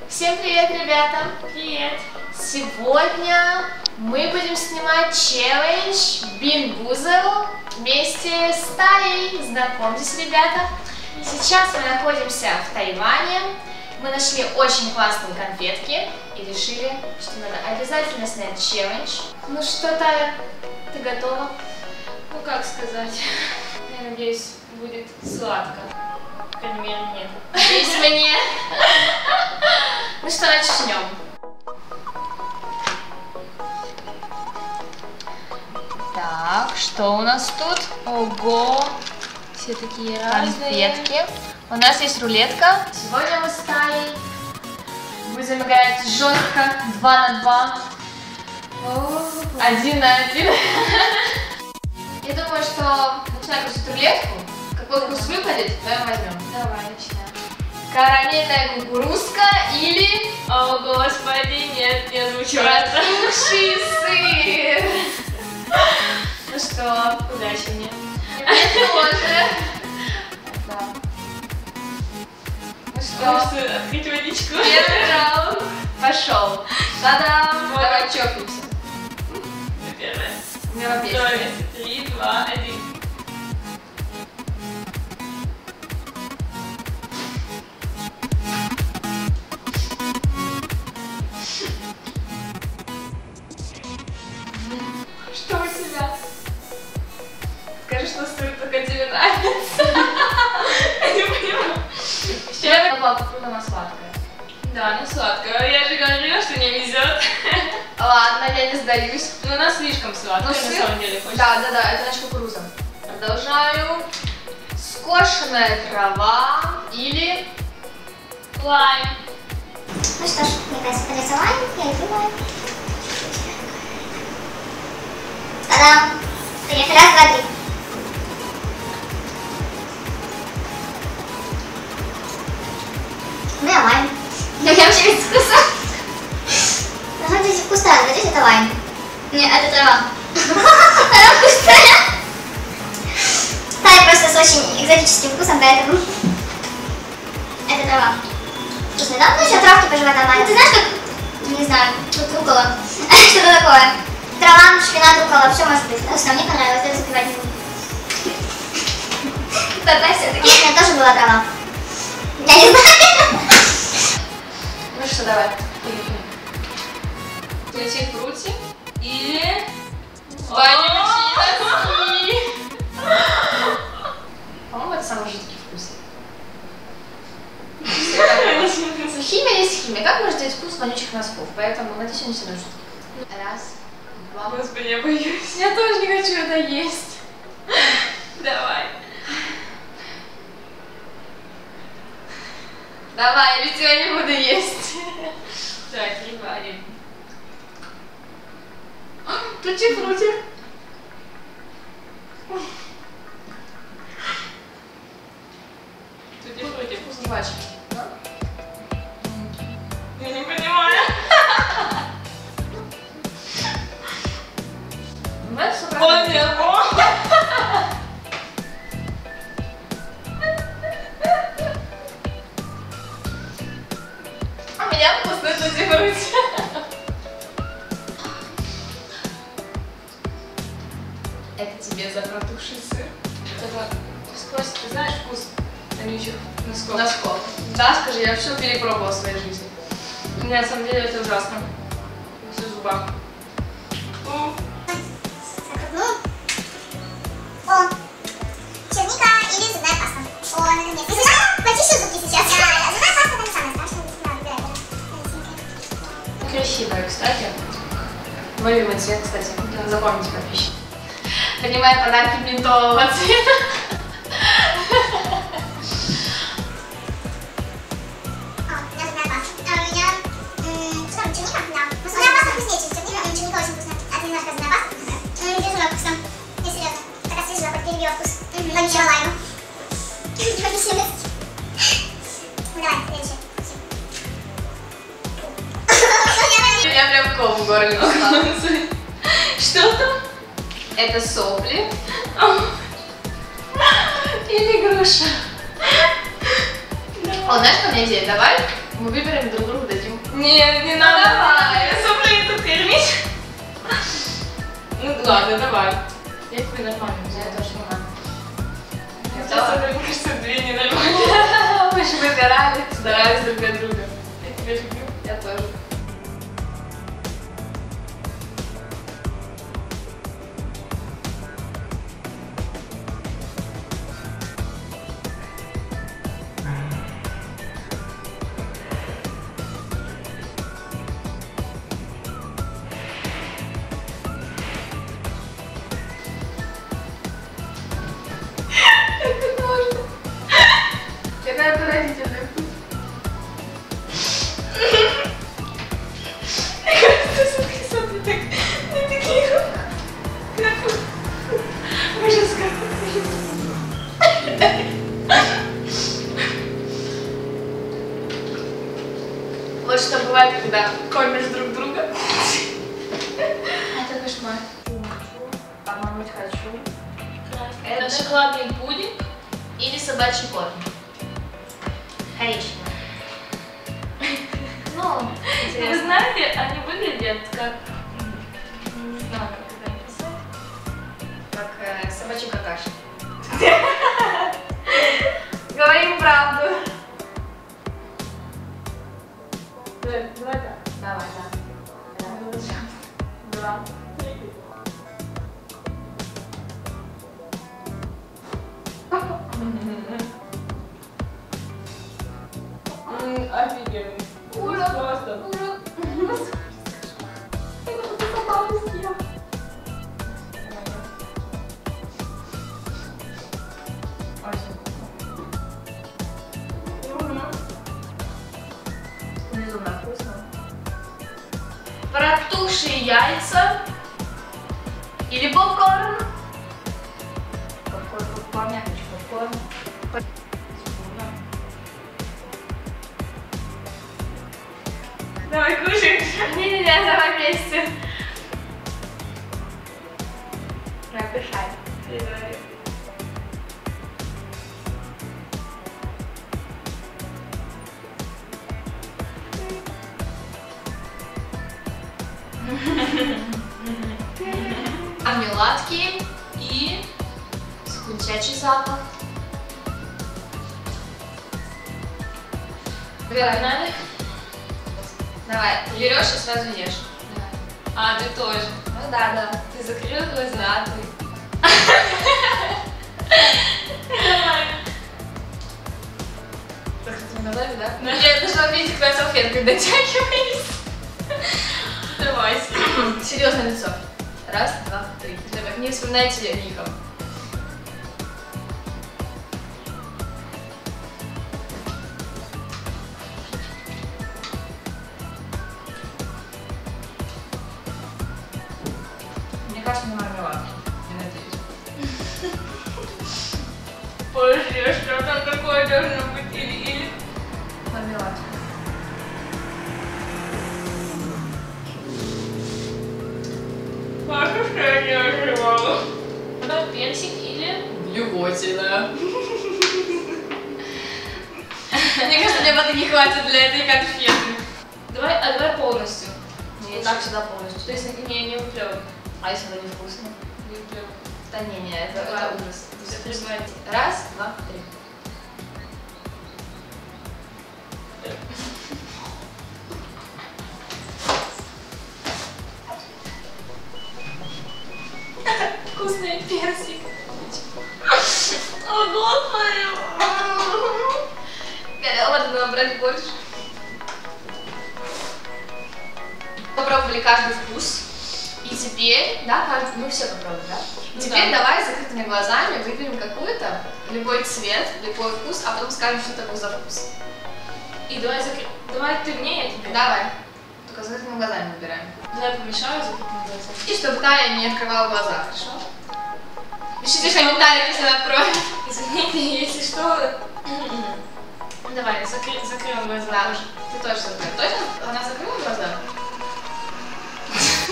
Всем привет, ребята! Привет! Сегодня мы будем снимать челлендж Бин-Бузел вместе с Таей. Знакомьтесь, ребята! Сейчас мы находимся в Тайване. Мы нашли очень классные конфетки и решили, что надо обязательно снять челлендж. Ну что, Тая, ты готова? Ну как сказать, я надеюсь, будет сладко. По крайней мере, мне. Надеюсь, мне. Ну что, начнем. Так, что у нас тут? Ого! Все такие разные. Конфетки. У нас есть рулетка. Сегодня мы с Таей будем играть жестко 2 на 2. 1 на 1. Я думаю, что начинаем крутить рулетку. Какой вкус выпадет, то и возьмем. Давай, начинаем. Карамельная кукурузка или... О, господи, нет, не озвучу это. Протухший сыр. Ну что, Удачи мне. мне тоже. Да. Ну что, Открыть водичку. первый раунд пошел. Та-дам! Вот. Давай чокнемся. Первое. У меня в Давай, 3, 2, 1. Что у тебя? Скажи, что сыр только тебе нравится. Я не понимаю. Я была попробовала, она сладкая. Да, она сладкая. Я же говорила, что не везет. Ладно, я не сдаюсь. Но она слишком сладкая, Ну, на сыр- самом деле. Да, это наша кукуруза. Продолжаю. Скошенная трава или... Лайм. Ну что ж, мне кажется, нарисовали, я иду лайм. Та-дам! Поехали, раз, два, три. У меня лайм. Я вообще без вкуса. На самом деле вкус разный, здесь это лайм. Нет, это трава. Она вкусная. Тая просто с очень экзотическим вкусом, поэтому это трава. Вкусная, да? Ну еще травки пожевать нормально. Ты знаешь, как, не знаю, тут рукола. Что-то такое. Трава, шпинат, рукола, все может быть. Потому что мне понравилось, даже запивать не буду. Тогда все-таки. У меня тоже была трава. Я не знаю. Ну что, давай. Тути-фрути или... Вонючие. По-моему, это самый жидкий вкус. Химия есть химия. Как можно делать вкус вонючих носков? Поэтому надо сегодня все нужно. Раз, два. Господи, я боюсь. Я тоже не хочу это есть. Давай. Давай, я ведь тебя не буду есть. Так, 3, 2, 1. Тути-фрути. Тути-фрути. Вкус жвачки. Я не понимаю. Знаешь, что Он не мог. У меня вкусный тути-фрути. Это тебе за протухший сыр. Это сквозь, ты знаешь вкус вонючих носков? Носков. Да, скажи, я все перепробовала в своей жизни. Нет, на самом деле это ужасно. Все в зубах. Ну. О, черника или зубная паста. О, наконец-то. Почищу зубки сейчас. Да, зубная паста это не самое страшное. Надо выбирать. Красивая, кстати. Мой любимый цвет, кстати. Запомните, подписчики. Принимаю подарки ментолового цвета. О, у меня зубная паста. А у меня, что там, черника? Да. Но зубная паста вкуснее, чем черника. Черника очень вкусная. А ты немножко зубная паста вкусная? Безумно вкусно. Не, серьезно. Так освежила, перебила вкус. Вонючего лайма. Вонючего. Ну давай, следующий. У меня прям ком в горле настал. Что там? Это сопли. Или груша. О, знаешь, что у меня идея? Давай мы выберем друг другу дадим Нет, не надо. Давай. Сопли тут кормить. Ну ладно, давай. Я тебе нормально. Я тоже не могу. Мне кажется, две ненормальные. Мы же выбирали. Старались друг от друга. Я тебя люблю. Я тоже. Какая отвратительная вкус. Кажется, смотри, так такие. Ужас какой. Вот что бывает, когда кормишь друг друга. Это кошмар. Помогать хочу. Это шоколадный пудинг. Или собачий корм. Коричневый. Ну, Вы интересно. знаете, они выглядят как... Не знаю, как это написать. Как собачий какаш. Говорим правду. Давай так. Давай, да. Два. Офигенно. Ура! Просто. Ура! Безумно вкусно. Протухшие яйца или попкорн? Попкорн, я хочу попкорн. Давай, кушай. Не-не-не, давай вместе. Напишай. Давай. Оладки и скучачий запах. Погнали? Давай, берешь и сразу ешь. А, ты тоже. Ну да, да. Ты закрыл глаза, ты. Закрытыми глазами, да? Я должна видеть, когда салфеткой дотягиваюсь. Давай. Серьезное лицо. Раз, два, три. Не вспоминайте лихо. Мне кажется, не мармелад. Я надеюсь. Подожди, что там такое должно быть? Или... Мармелад. Маша, что я не ожидала. Потом персик или... Блювотина. Мне кажется, мне воды не хватит для этой конфеты. Давай полностью. Не, так всегда полностью. То есть не уплёвывай. А если это невкусно? Не уплёвывай. Да не, это Ладно. ужас. Все, признайте. Раз, два, три. Вкусный персик. О, господи. Галя, надо набрать больше. Попробовали каждый вкус. И теперь, да, мы все попробовали, да? Ну Теперь да. давай с закрытыми глазами выберем какой-то, любой цвет, любой вкус, а потом скажем, что такое за вкус. И давай ты мне, я тебе. Давай. Только с закрытыми глазами выбираем. Давай помешаю закрытыми глазами. И чтобы Таня не открывала глаза, хорошо? Пишите в комментариях, если она откроет. Извините, если что... Давай, закрываем глаза. Да, ты тоже закрыла. Точно? Она закрыла глаза?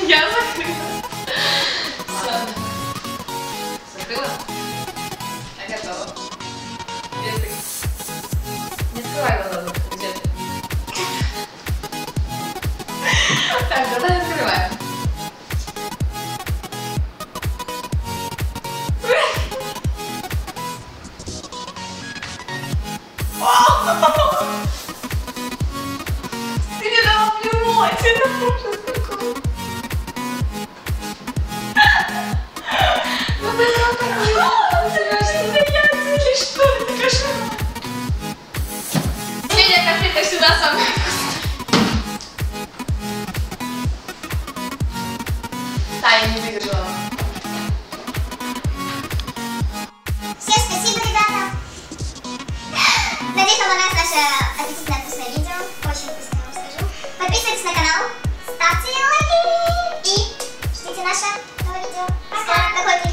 Я закрыла. Ладно. Закрыла? Я готова. Где ты? Не открывай глаза, где ты? Ты не дала плюнуть, это ужас какой. Ну ты как не смеяться или что? Это кошмар. Федя, конфетка всегда со мной. Таня не выиграла. Всем спасибо, ребята. Надеюсь, вам понравилось наше аппетитное вкусное видео. Очень вкусное, я вам скажу. Подписывайтесь на канал, ставьте лайки и ждите наше новое видео. Пока. Какое-то